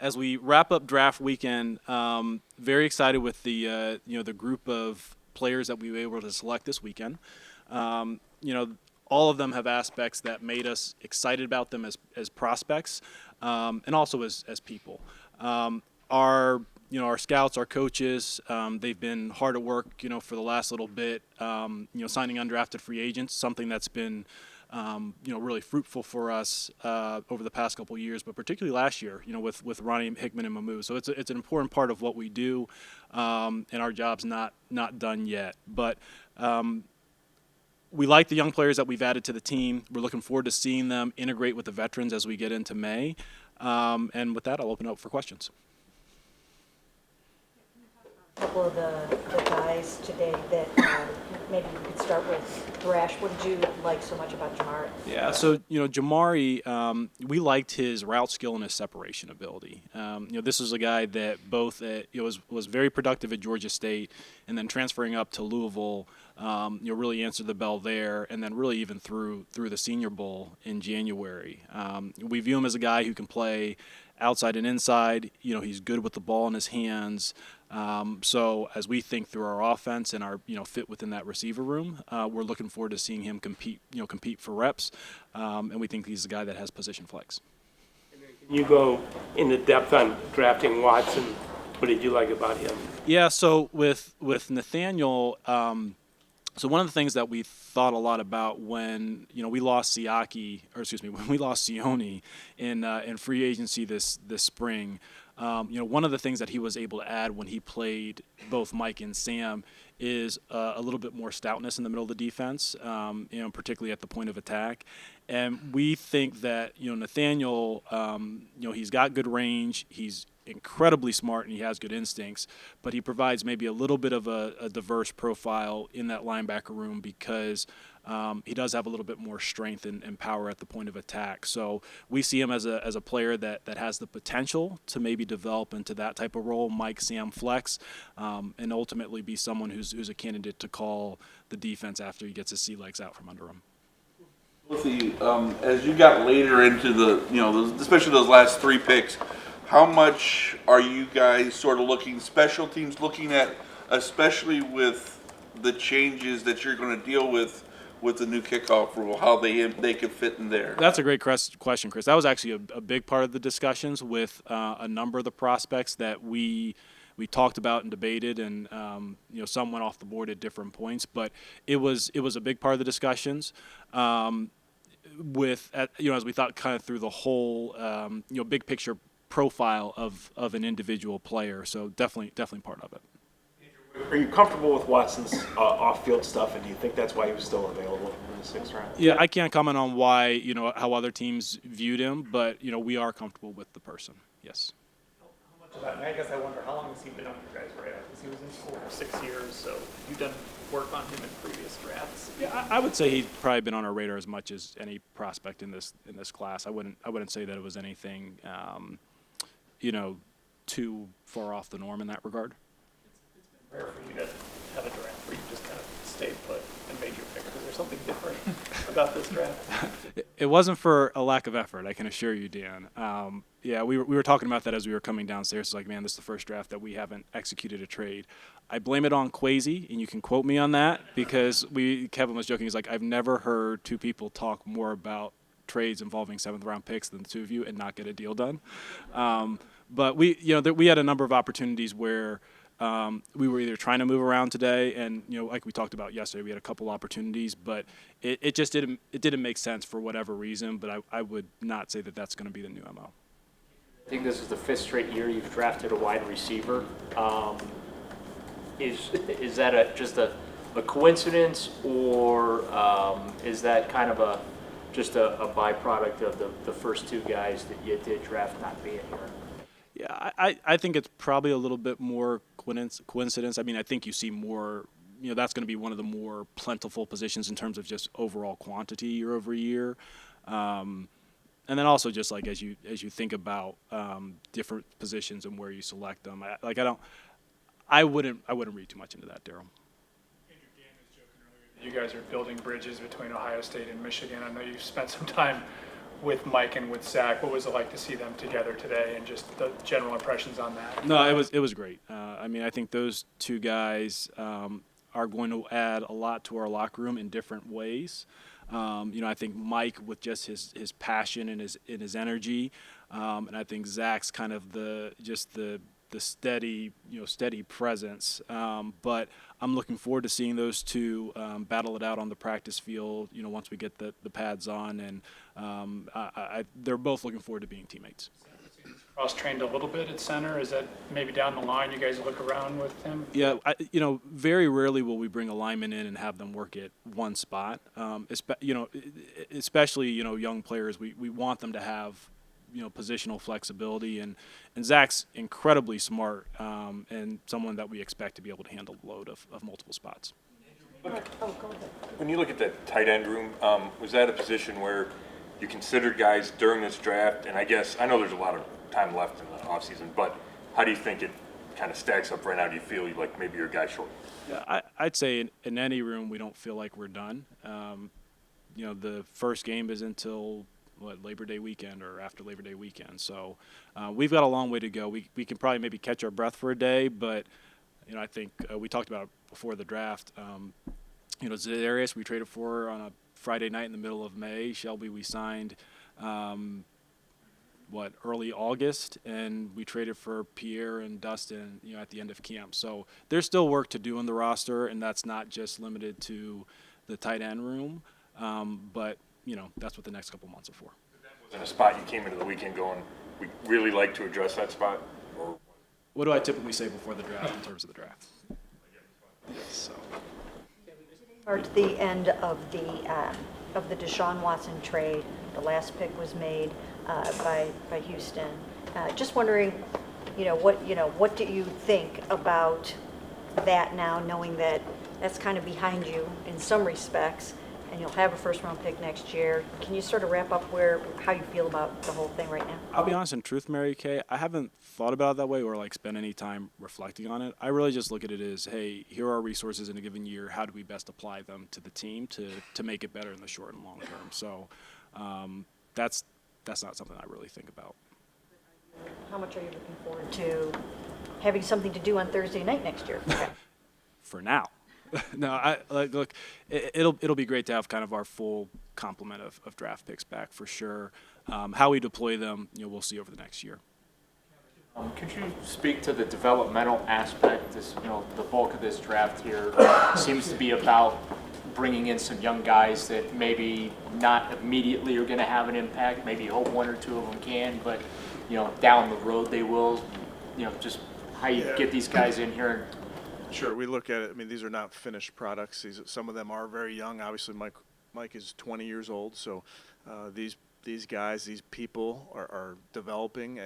as we wrap up draft weekend, very excited with the group of players that we were able to select this weekend. All of them have aspects that made us excited about them as prospects, and also as people. Our our scouts, our coaches, they've been hard at work, for the last little bit, signing undrafted free agents, something that's been, really fruitful for us over the past couple of years, but particularly last year, with Ronnie Hickman and Mamu. So it's an important part of what we do, and our job's not done yet. But we like the young players that we've added to the team. We're looking forward to seeing them integrate with the veterans as we get into May. And with that, I'll open up for questions. A couple of the guys today that maybe we could start with Thrash. What did you like so much about Jamari? Yeah, so Jamari, we liked his route skill and his separation ability. This was a guy that both was very productive at Georgia State, and then transferring up to Louisville, really answered the bell there, and then really even through the Senior Bowl in January. We view him as a guy who can play outside and inside. He's good with the ball in his hands. So as we think through our offense and our fit within that receiver room, we're looking forward to seeing him compete for reps, and we think he's a guy that has position flex. You go into depth on drafting Watson. What did you like about him? Yeah, so with Nathaniel, so one of the things that we thought a lot about when we lost when we lost Sione in free agency this spring. One of the things that he was able to add when he played both Mike and Sam is a little bit more stoutness in the middle of the defense, particularly at the point of attack. And we think that, Nathaniel, he's got good range, he's incredibly smart, and he has good instincts, but he provides maybe a little bit of a diverse profile in that linebacker room because he does have a little bit more strength and power at the point of attack. So we see him as a player that has the potential to maybe develop into that type of role, Mike, Sam flex, and ultimately be someone who's a candidate to call the defense after he gets his sea legs out from under him. With the as you got later into the especially those last three picks, how much are you guys sort of special teams looking at, especially with the changes that you're going to deal with the new kickoff rule, how they could fit in there? That's a great question, Chris. That was actually a big part of the discussions with a number of the prospects that we talked about and debated, and some went off the board at different points. But it was a big part of the discussions. As we thought kind of through the whole big picture profile of an individual player. So definitely part of it. Are you comfortable with Watson's off-field stuff, and do you think that's why he was still available in the sixth round? Yeah, I can't comment on why, how other teams viewed him, but, we are comfortable with the person. Yes. How much of that? And I guess I wonder, how long has he been on your guys' radar? Because he was in school for 6 years, so you've done work on him in previous drafts. Yeah, I would say he's probably been on our radar as much as any prospect in this class. I wouldn't say that it was anything, too far off the norm in that regard. It's been rare for you to have a draft where you just kind of stayed put and made your pick. Is there something different about this draft? It wasn't for a lack of effort, I can assure you, Dan. We were talking about that as we were coming downstairs. It's like, man, this is the first draft that we haven't executed a trade. I blame it on Kwesi, and you can quote me on that, because Kevin was joking. He's like, I've never heard two people talk more about trades involving seventh-round picks than the two of you and not get a deal done. But we had a number of opportunities where we were either trying to move around today, and like we talked about yesterday, we had a couple opportunities, but it just didn't make sense for whatever reason. But I would not say that that's going to be the new MO. I think this is the fifth straight year you've drafted a wide receiver. Is that just a coincidence, or is that kind of just a byproduct of the first two guys that you did draft not being here? Yeah, I think it's probably a little bit more coincidence. I mean, I think you see more, that's going to be one of the more plentiful positions in terms of just overall quantity year over year. And then also just like as you think about different positions and where you select them, I wouldn't read too much into that, Daryl. You guys are building bridges between Ohio State and Michigan. I know you've spent some time with Mike and with Zach. What was it like to see them together today, and just the general impressions on that? No, it was great. I mean, I think those two guys are going to add a lot to our locker room in different ways. I think Mike with just his passion and his energy, and I think Zach's kind of the steady presence. But I'm looking forward to seeing those two battle it out on the practice field. Once we get the pads on, and they're both looking forward to being teammates. Cross-trained a little bit at center. Is that maybe down the line you guys look around with him? Yeah, very rarely will we bring a lineman in and have them work at one spot. Especially young players, we want them to have positional flexibility, and Zach's incredibly smart and someone that we expect to be able to handle the load of multiple spots. Oh, go ahead. When you look at that tight end room, was that a position where you considered guys during this draft? And I know there's a lot of time left in the offseason, but how do you think it kind of stacks up right now? Do you feel like maybe you're a guy short? Yeah, I'd say in any room we don't feel like we're done. The first game is until Labor Day weekend or after Labor Day weekend. So we've got a long way to go. We can probably maybe catch our breath for a day, but I think we talked about before the draft. Zadarius we traded for on a Friday night in the middle of May. Shelby we signed early August, and we traded for Pierre and Dustin at the end of camp. So there's still work to do on the roster, and that's not just limited to the tight end room, but that's what the next couple months are for. Was it a spot you came into the weekend going, we really like to address that spot? Or what do I typically say before the draft in terms of the draft? So. Marked the end of the Deshaun Watson trade. The last pick was made by Houston. Just wondering, what do you think about that now, knowing that that's kind of behind you in some respects, and you'll have a first-round pick next year? Can you sort of wrap up how you feel about the whole thing right now? I'll be honest, in truth, Mary Kay, I haven't thought about it that way or spend any time reflecting on it. I really just look at it as, hey, here are our resources in a given year. How do we best apply them to the team to make it better in the short and long term? So that's not something I really think about. How much are you looking forward to having something to do on Thursday night next year? For now. No, look, it'll be great to have kind of our full complement of draft picks back for sure. How we deploy them, we'll see over the next year. Could you speak to the developmental aspect? The bulk of this draft here seems to be about bringing in some young guys that maybe not immediately are going to have an impact. Maybe hope one or two of them can, but down the road they will. Just how you get these guys in here. Sure, we look at it. I mean, these are not finished products. Some of them are very young. Obviously, Mike is 20 years old, so these guys, these people are developing,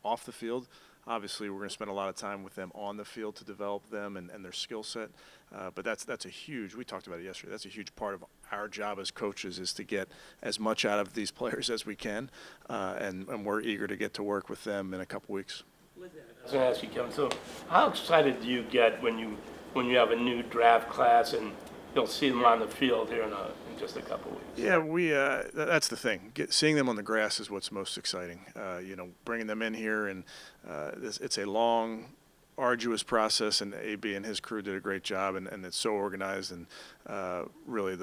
off the field. Obviously, we're going to spend a lot of time with them on the field to develop them and their skill set. But that's a huge. We talked about it yesterday. That's a huge part of our job as coaches is to get as much out of these players as we can, and we're eager to get to work with them in a couple weeks. I was going to ask you, Kevin, so how excited do you get when you have a new draft class and you'll see them on the field here in just a couple weeks? Yeah, that's the thing. Seeing them on the grass is what's most exciting. Bringing them in here, and it's a long, arduous process, and AB and his crew did a great job, and it's so organized, and really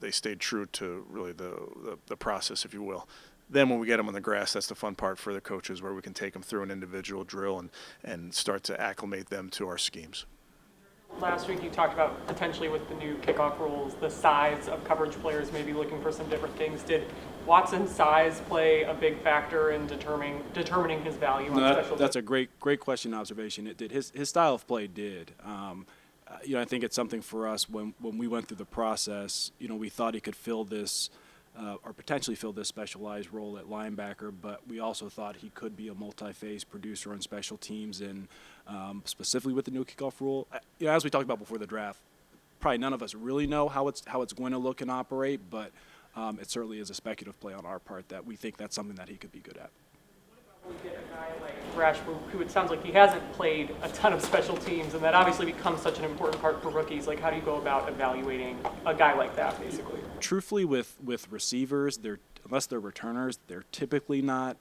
they stayed true to really the process, if you will. Then when we get them on the grass, that's the fun part for the coaches, where we can take them through an individual drill and start to acclimate them to our schemes. Last week you talked about potentially with the new kickoff rules, the size of coverage players maybe looking for some different things. Did Watson's size play a big factor in determining his value on special teams? That's a great question observation. It did. His style of play did. I think it's something for us when we went through the process. We thought he could fill this. Or potentially fill this specialized role at linebacker, but we also thought he could be a multi-phase producer on special teams, and specifically with the new kickoff rule. As we talked about before the draft, probably none of us really know how it's going to look and operate, but it certainly is a speculative play on our part that we think that's something that he could be good at. We get a guy like Thrash, who it sounds like he hasn't played a ton of special teams, and that obviously becomes such an important part for rookies. Like, how do you go about evaluating a guy like that, basically? Truthfully, with receivers, unless they're returners, they're typically not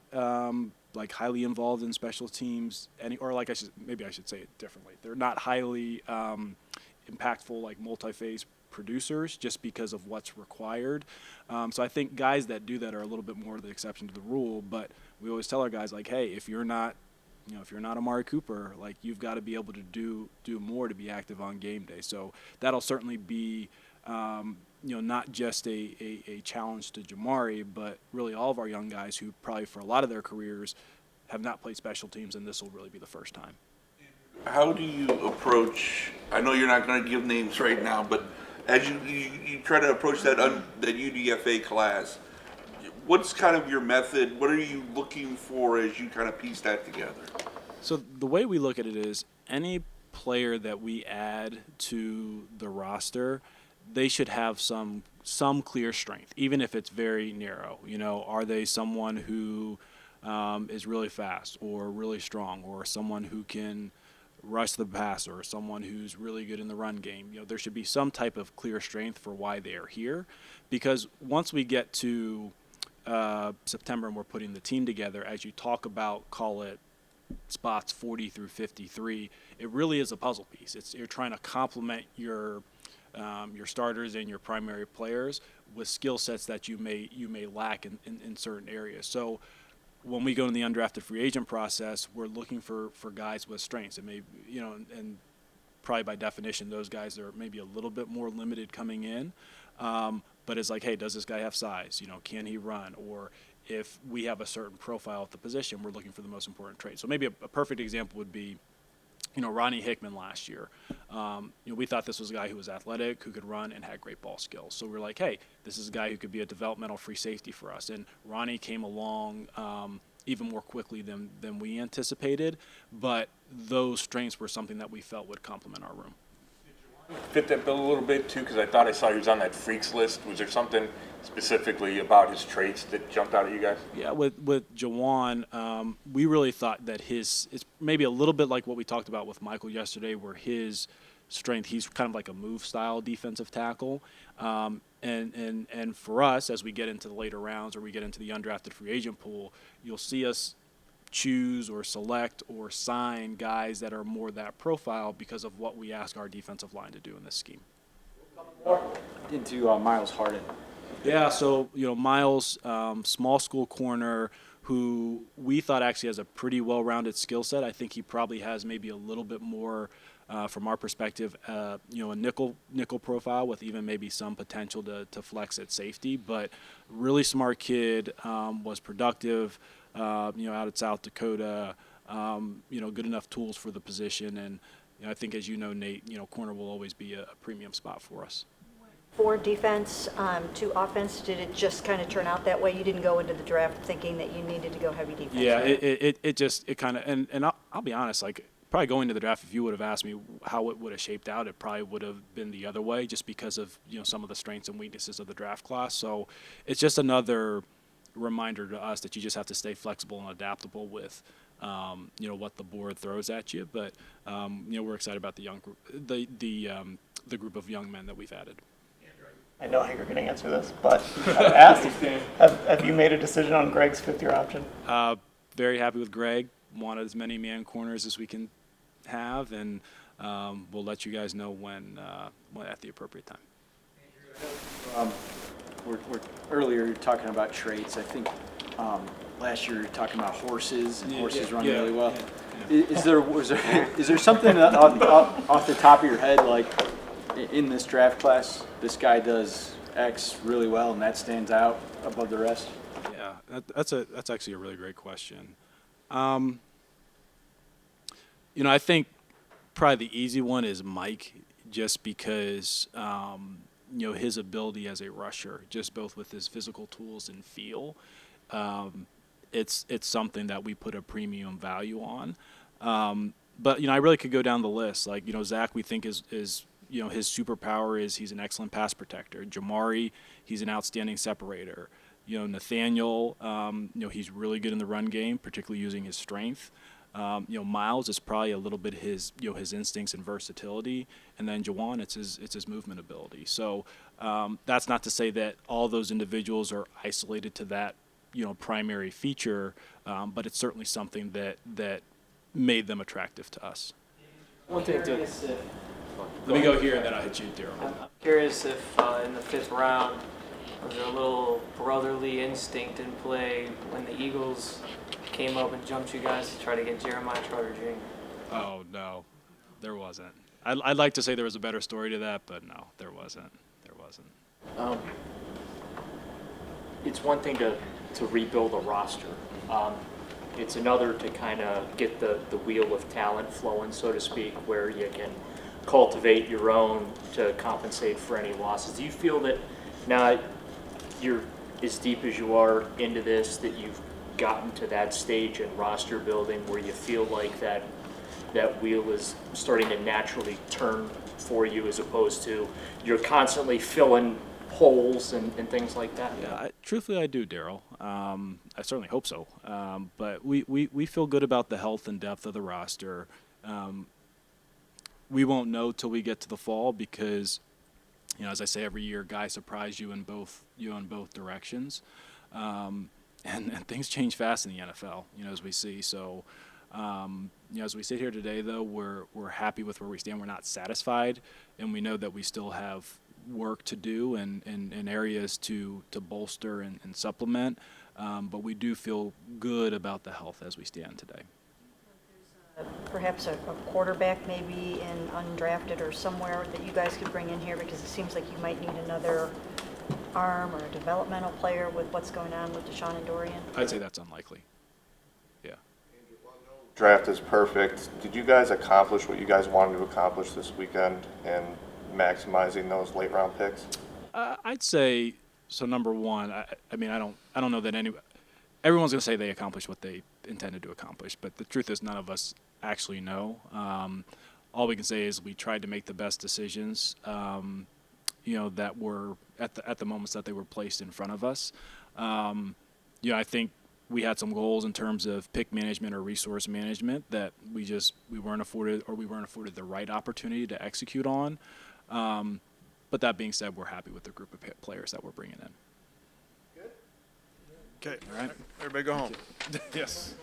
like highly involved in special teams. Or like maybe I should say it differently. They're not highly impactful, like multi-phase producers, just because of what's required. So I think guys that do that are a little bit more the exception to the rule. But we always tell our guys, like, hey, if you're not Amari Cooper, like, you've got to be able to do more to be active on game day. So that'll certainly be, not just a challenge to Jamari, but really all of our young guys who probably for a lot of their careers have not played special teams, and this will really be the first time. How do you approach, I know you're not going to give names right now, but as you try to approach that UDFA class, what's kind of your method? What are you looking for as you kind of piece that together? So the way we look at it is any player that we add to the roster, they should have some clear strength, even if it's very narrow. Are they someone who is really fast or really strong, or someone who can rush the passer, or someone who's really good in the run game? There should be some type of clear strength for why they are here, because once we get to September and we're putting the team together, as you talk about, call it spots 40 through 53, it really is a puzzle piece. You're trying to complement your starters and your primary players with skill sets that you may lack in certain areas. So when we go in the undrafted free agent process, we're looking for guys with strengths. It may, and probably by definition, those guys are maybe a little bit more limited coming in. But it's like, hey, does this guy have size? Can he run? Or if we have a certain profile at the position, we're looking for the most important trait. So maybe a perfect example would be, Ronnie Hickman last year. We thought this was a guy who was athletic, who could run, and had great ball skills. So we're like, hey, this is a guy who could be a developmental free safety for us. And Ronnie came along even more quickly than we anticipated. But those strengths were something that we felt would complement our room. Fit that bill a little bit too, because I thought I saw he was on that freaks list. Was there something specifically about his traits that jumped out at you guys? Yeah, with Jawan, we really thought that it's maybe a little bit like what we talked about with Michael yesterday, where his strength, he's kind of like a move style defensive tackle. And for us, as we get into the later rounds or we get into the undrafted free agent pool, you'll see us choose or select or sign guys that are more that profile because of what we ask our defensive line to do in this scheme. Into Miles Harden. Yeah, so Miles, small school corner, who we thought actually has a pretty well-rounded skill set. I think he probably has maybe a little bit more, from our perspective, a nickel profile with even maybe some potential to flex at safety. But really smart kid, was productive. Out at South Dakota, good enough tools for the position. And I think, as you know, Nate, corner will always be a premium spot for us. For defense to offense, did it just kind of turn out that way? You didn't go into the draft thinking that you needed to go heavy defense? Yeah, right? it kind of, and I'll be honest, like, probably going to the draft, if you would have asked me how it would have shaped out, it probably would have been the other way, just because of some of the strengths and weaknesses of the draft class. So it's just another reminder to us that you just have to stay flexible and adaptable with what the board throws at you. But we're excited about the young group, the group of young men that we've added. I know how you're going to answer this, but I asked, have you made a decision on Greg's fifth-year option? Very happy with Greg. Wanted as many man corners as we can have, and we'll let you guys know when at the appropriate time. Earlier you were talking about traits. I think last year you were talking about horses, and horses run really well. Yeah. Is there something off the top of your head, like in this draft class, this guy does X really well and that stands out above the rest? Yeah, that's actually a really great question. I think probably the easy one is Mike, just because his ability as a rusher, just both with his physical tools and feel, it's something that we put a premium value on. But I really could go down the list. Like, Zach, we think is his superpower is he's an excellent pass protector. Jamari, he's an outstanding separator. Nathaniel, he's really good in the run game, particularly using his strength. Miles is probably a little bit his his instincts and versatility, and then Jawan, it's his movement ability. So that's not to say that all those individuals are isolated to that primary feature, but it's certainly something that made them attractive to us. One thing to, Let me go here and then I'll hit you, Daryl. I'm curious if in the 5th round, was there a little brotherly instinct in play when the Eagles came up and jumped you guys to try to get Jeremiah Trotter Jr.? Oh, no, there wasn't. I'd like to say there was a better story to that, but no, there wasn't. There wasn't. It's one thing to rebuild a roster. It's another to kind of get the wheel of talent flowing, so to speak, where you can cultivate your own to compensate for any losses. Do you feel that now you're as deep as you are into this, that you've gotten to that stage in roster building where you feel like that wheel is starting to naturally turn for you, as opposed to you're constantly filling holes and things like that? Yeah, truthfully, I do, Daryl. I certainly hope so. But we feel good about the health and depth of the roster. We won't know till we get to the fall because, as I say every year, guys surprise you in both directions, and things change fast in the NFL. As we see. So, as we sit here today, though, we're happy with where we stand. We're not satisfied, and we know that we still have work to do and areas to bolster and supplement, but we do feel good about the health as we stand today. Perhaps a quarterback maybe in undrafted or somewhere that you guys could bring in here, because it seems like you might need another arm or a developmental player with what's going on with Deshaun and Dorian? I'd say that's unlikely. Yeah. Draft is perfect. Did you guys accomplish what you guys wanted to accomplish this weekend and maximizing those late round picks? I'd say so. Number one, I mean, I don't know that everyone's going to say they accomplished what they intended to accomplish, but the truth is none of us actually know. All we can say is we tried to make the best decisions, that were at the moments that they were placed in front of us. I think we had some goals in terms of pick management or resource management that we weren't afforded the right opportunity to execute on. But that being said, we're happy with the group of players that we're bringing in. Okay, All right. everybody go home. Yes.